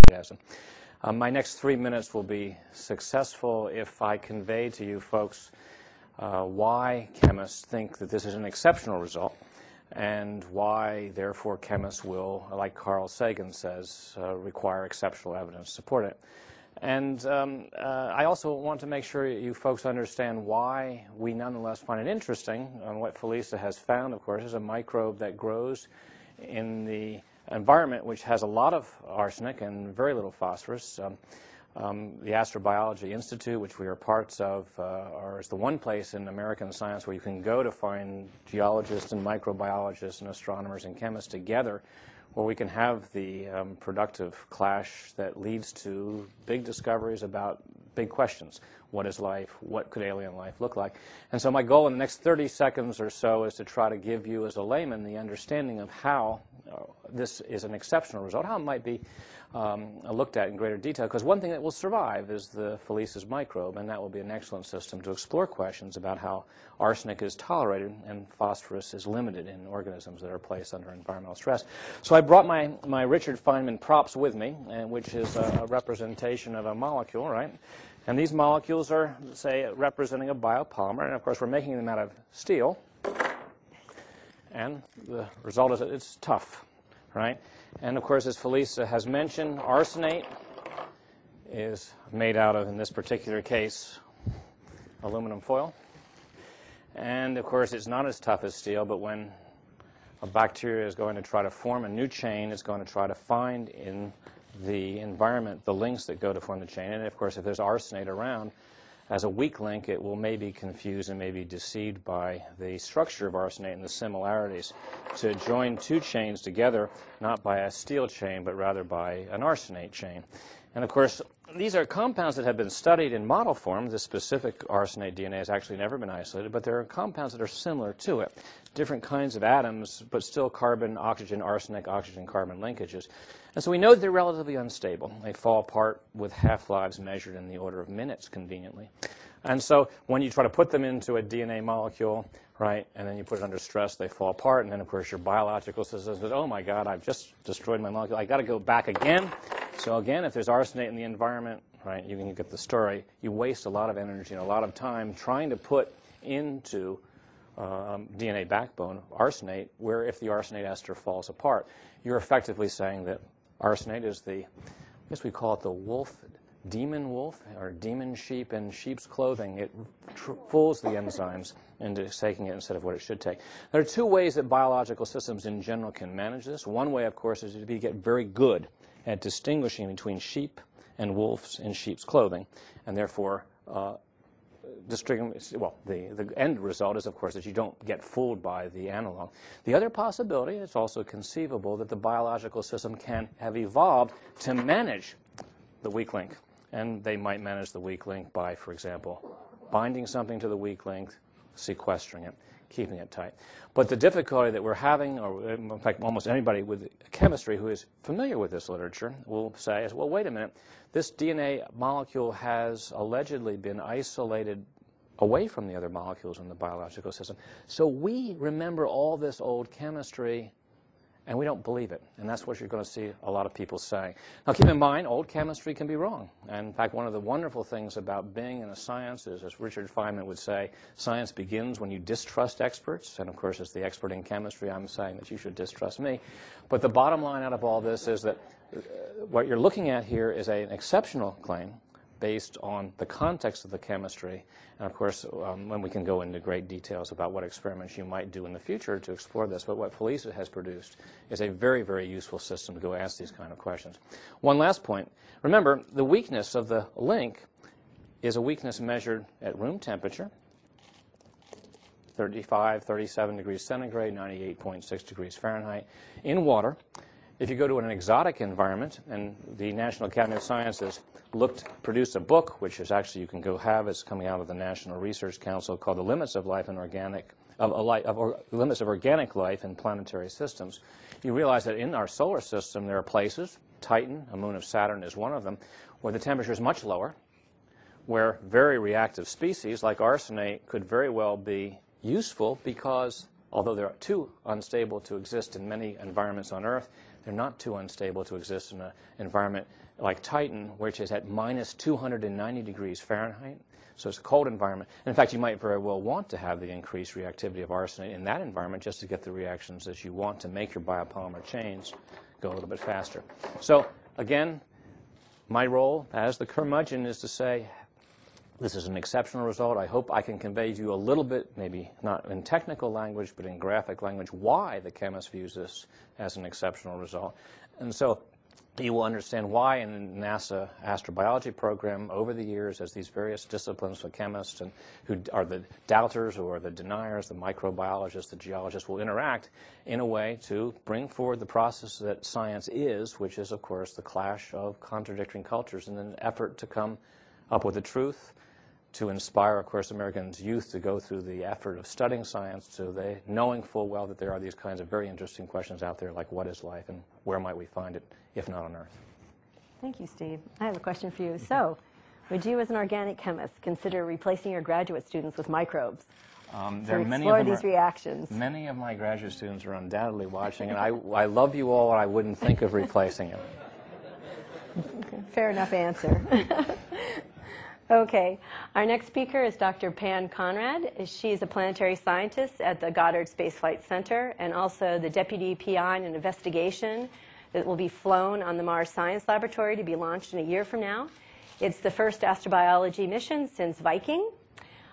enthusiasm. My next 3 minutes will be successful if I convey to you folks why chemists think that this is an exceptional result, and why, therefore, chemists will, like Carl Sagan says, require exceptional evidence to support it. And I also want to make sure you folks understand why we nonetheless find it interesting. And what Felisa has found, of course, is a microbe that grows in the environment which has a lot of arsenic and very little phosphorus. The Astrobiology Institute, which we are parts of, is the one place in American science where you can go to find geologists and microbiologists and astronomers and chemists together, where we can have the productive clash that leads to big discoveries about big questions. What is life? What could alien life look like? And so my goal in the next 30 seconds or so is to try to give you, as a layman, the understanding of how this is an exceptional result, how it might be looked at in greater detail, because one thing that will survive is the Felices microbe, and that will be an excellent system to explore questions about how arsenic is tolerated and phosphorus is limited in organisms that are placed under environmental stress. So I brought my Richard Feynman props with me, which is a representation of a molecule, right? And these molecules are, say, representing a biopolymer, and of course we're making them out of steel, and the result is that it's tough, right? And of course, as Felisa has mentioned, arsenate is made out of, in this particular case, aluminum foil. And of course, it's not as tough as steel, but when a bacteria is going to try to form a new chain, it's going to try to find in the environment the links that go to form the chain. And of course, if there's arsenate around, as a weak link, it will maybe confuse and maybe deceived by the structure of arsenate and the similarities to join two chains together, not by a steel chain, but rather by an arsenate chain. And of course, these are compounds that have been studied in model form. The specific arsenate DNA has actually never been isolated, but there are compounds that are similar to it. Different kinds of atoms, but still carbon, oxygen, arsenic, oxygen, carbon linkages. And so we know that they're relatively unstable. They fall apart with half-lives measured in the order of minutes, conveniently. And so when you try to put them into a DNA molecule, right, and then you put it under stress, they fall apart. And then, of course, your biological system says, oh, my God, I've just destroyed my molecule. I've got to go back again. So again, if there's arsenate in the environment, right, you can get the story. You waste a lot of energy and a lot of time trying to put into DNA backbone arsenate, where if the arsenate ester falls apart, you're effectively saying that arsenate is the, I guess we call it the wolf, demon wolf, or demon sheep in sheep's clothing. It fools the enzymes into taking it instead of what it should take. There are two ways that biological systems in general can manage this. One way, of course, is to get very good at distinguishing between sheep and wolves in sheep's clothing, and therefore the end result is, of course, that you don't get fooled by the analog. The other possibility, it's also conceivable that the biological system can have evolved to manage the weak link. And they might manage the weak link by, for example, binding something to the weak link, sequestering it, keeping it tight. But the difficulty that we're having, or in fact almost anybody with chemistry who is familiar with this literature will say is, well, wait a minute, this DNA molecule has allegedly been isolated away from the other molecules in the biological system. So we remember all this old chemistry, and we don't believe it. And that's what you're going to see a lot of people saying. Now, keep in mind, old chemistry can be wrong. And in fact, one of the wonderful things about being in a science is, as Richard Feynman would say, science begins when you distrust experts. And of course, as the expert in chemistry, I'm saying that you should distrust me. But the bottom line out of all this is that what you're looking at here is an exceptional claim based on the context of the chemistry. And of course, when we can go into great details about what experiments you might do in the future to explore this, but what Felisa has produced is a very, very useful system to go ask these kind of questions. One last point. Remember, the weakness of the link is a weakness measured at room temperature, 35, 37 degrees centigrade, 98.6 degrees Fahrenheit, in water. If you go to an exotic environment, and the National Academy of Sciences produced a book, which is actually you can go have. It's coming out of the National Research Council, called "The Limits of Life and Limits of Organic Life in Planetary Systems." You realize that in our solar system there are places, Titan, a moon of Saturn, is one of them, where the temperature is much lower, where very reactive species like arsenate could very well be useful because, although they're too unstable to exist in many environments on Earth, they're not too unstable to exist in an environment like Titan, which is at minus 290 degrees Fahrenheit. So it's a cold environment. And in fact, you might very well want to have the increased reactivity of arsenic in that environment just to get the reactions that you want to make your biopolymer chains go a little bit faster. So again, my role as the curmudgeon is to say, this is an exceptional result. I hope I can convey to you a little bit, maybe not in technical language, but in graphic language, why the chemist views this as an exceptional result. And so you will understand why in the NASA astrobiology program over the years, as these various disciplines of chemists and who are the doubters or the deniers, the microbiologists, the geologists will interact in a way to bring forward the process that science is, which is, of course, the clash of contradicting cultures in an effort to come up with the truth, to inspire, of course, Americans' youth to go through the effort of studying science, so they knowing full well that there are these kinds of very interesting questions out there, like what is life and where might we find it, if not on Earth. Thank you, Steve. I have a question for you. So, would you, as an organic chemist, consider replacing your graduate students with microbes to explore these reactions? Many of my graduate students are undoubtedly watching, and I love you all, and I wouldn't think of replacing them. Okay, fair enough answer. Okay, our next speaker is Dr. Pan Conrad. She's a planetary scientist at the Goddard Space Flight Center and also the deputy PI in an investigation that will be flown on the Mars Science Laboratory to be launched in a year from now. It's the first astrobiology mission since Viking,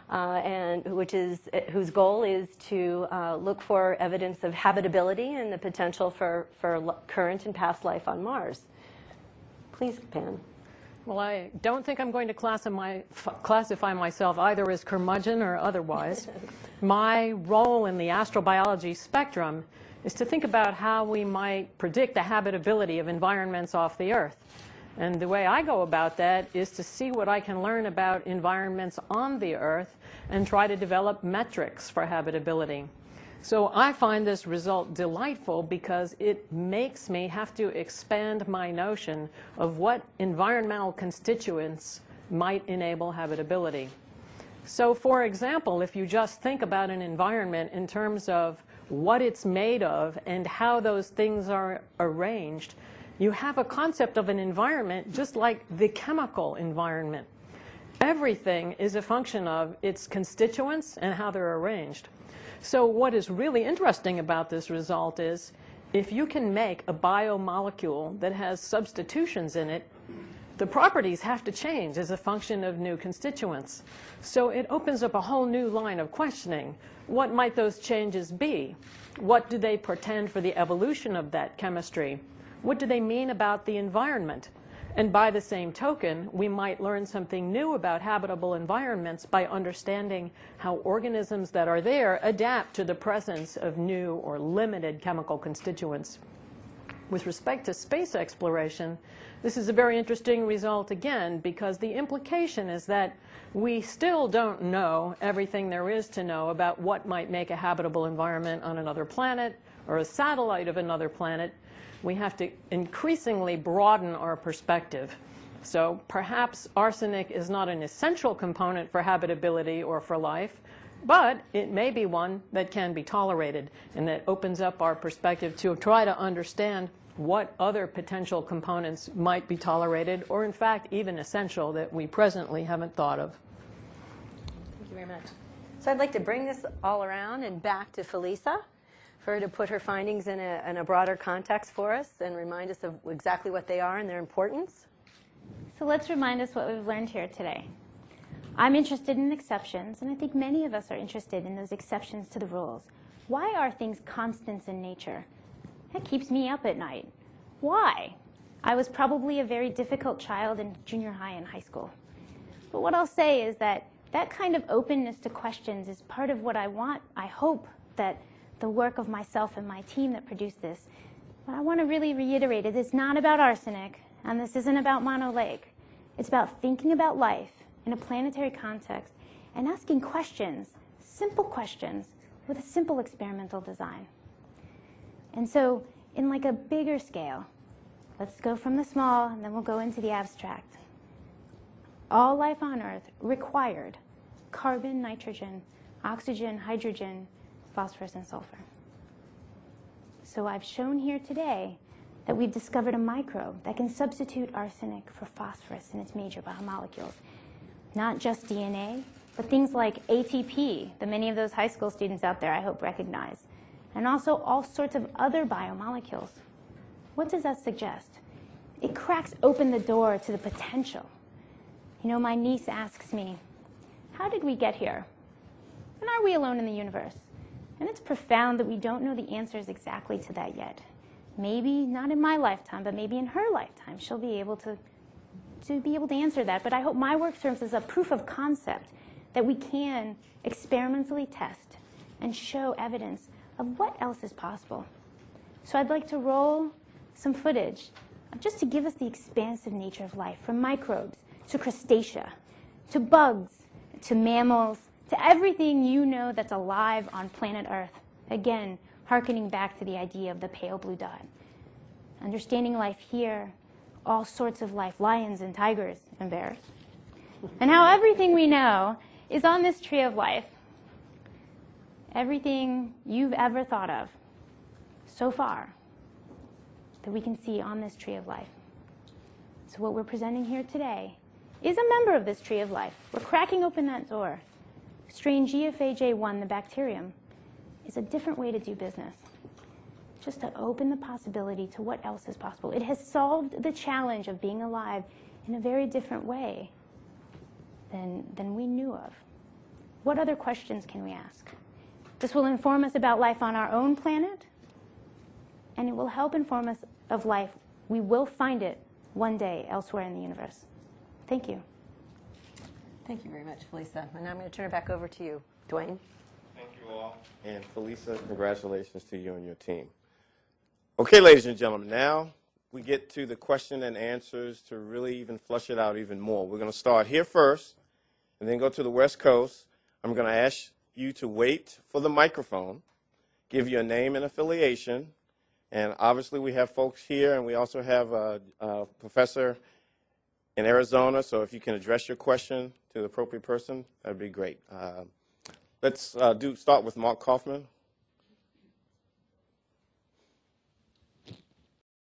and whose goal is to look for evidence of habitability and the potential for current and past life on Mars. Please, Pan. Well, I don't think I'm going to classify myself either as curmudgeon or otherwise. My role in the astrobiology spectrum is to think about how we might predict the habitability of environments off the Earth. And the way I go about that is to see what I can learn about environments on the Earth and try to develop metrics for habitability. So I find this result delightful because it makes me have to expand my notion of what environmental constituents might enable habitability. So for example, if you just think about an environment in terms of what it's made of and how those things are arranged, you have a concept of an environment just like the chemical environment. Everything is a function of its constituents and how they're arranged. So what is really interesting about this result is if you can make a biomolecule that has substitutions in it, the properties have to change as a function of new constituents. So it opens up a whole new line of questioning. What might those changes be? What do they portend for the evolution of that chemistry? What do they mean about the environment? And by the same token, we might learn something new about habitable environments by understanding how organisms that are there adapt to the presence of new or limited chemical constituents. With respect to space exploration, this is a very interesting result again, because the implication is that we still don't know everything there is to know about what might make a habitable environment on another planet or a satellite of another planet. We have to increasingly broaden our perspective. So perhaps arsenic is not an essential component for habitability or for life, but it may be one that can be tolerated, and that opens up our perspective to try to understand what other potential components might be tolerated, or in fact even essential, that we presently haven't thought of. Thank you very much. So I'd like to bring this all around and back to Felisa, for her to put her findings in a broader context for us and remind us of exactly what they are and their importance. So let's remind us what we've learned here today. I'm interested in exceptions, and I think many of us are interested in those exceptions to the rules. Why are things constants in nature? That keeps me up at night. Why? I was probably a very difficult child in junior high and high school. But what I'll say is that that kind of openness to questions is part of what I want. I hope that the work of myself and my team that produced this. But I want to really reiterate it. It's not about arsenic, and this isn't about Mono Lake. It's about thinking about life in a planetary context and asking questions, simple questions, with a simple experimental design. And so, in like a bigger scale, let's go from the small, and then we'll go into the abstract. All life on Earth required carbon, nitrogen, oxygen, hydrogen, phosphorus, and sulfur. So I've shown here today that we've discovered a microbe that can substitute arsenic for phosphorus in its major biomolecules. Not just DNA, but things like ATP, that many of those high school students out there I hope recognize, and also all sorts of other biomolecules. What does that suggest? It cracks open the door to the potential. You know, my niece asks me, how did we get here? And are we alone in the universe? And it's profound that we don't know the answers exactly to that yet. Maybe not in my lifetime, but maybe in her lifetime, she'll be able to answer that. But I hope my work serves as a proof of concept that we can experimentally test and show evidence of what else is possible. So I'd like to roll some footage just to give us the expansive nature of life, from microbes to crustacea, to bugs, to mammals, to everything you know that's alive on planet Earth. Again, hearkening back to the idea of the pale blue dot. Understanding life here, all sorts of life, lions and tigers and bears. And how everything we know is on this tree of life. Everything you've ever thought of so far that we can see on this tree of life. So what we're presenting here today is a member of this tree of life. We're cracking open that door. Strain GFAJ1, the bacterium, is a different way to do business, just to open the possibility to what else is possible. It has solved the challenge of being alive in a very different way than we knew of. What other questions can we ask? This will inform us about life on our own planet, and it will help inform us of life. We will find it one day elsewhere in the universe. Thank you. Thank you very much, Felisa. And now I'm going to turn it back over to you, Dwayne. Thank you all. And Felisa, congratulations to you and your team. Okay, ladies and gentlemen, now we get to the question and answers to really even flush it out even more. We're going to start here first and then go to the West Coast. I'm going to ask you to wait for the microphone, give your name and affiliation. And obviously we have folks here, and we also have a professor in Arizona, so if you can address your question to the appropriate person, that would be great. Let's start with Mark Kaufman.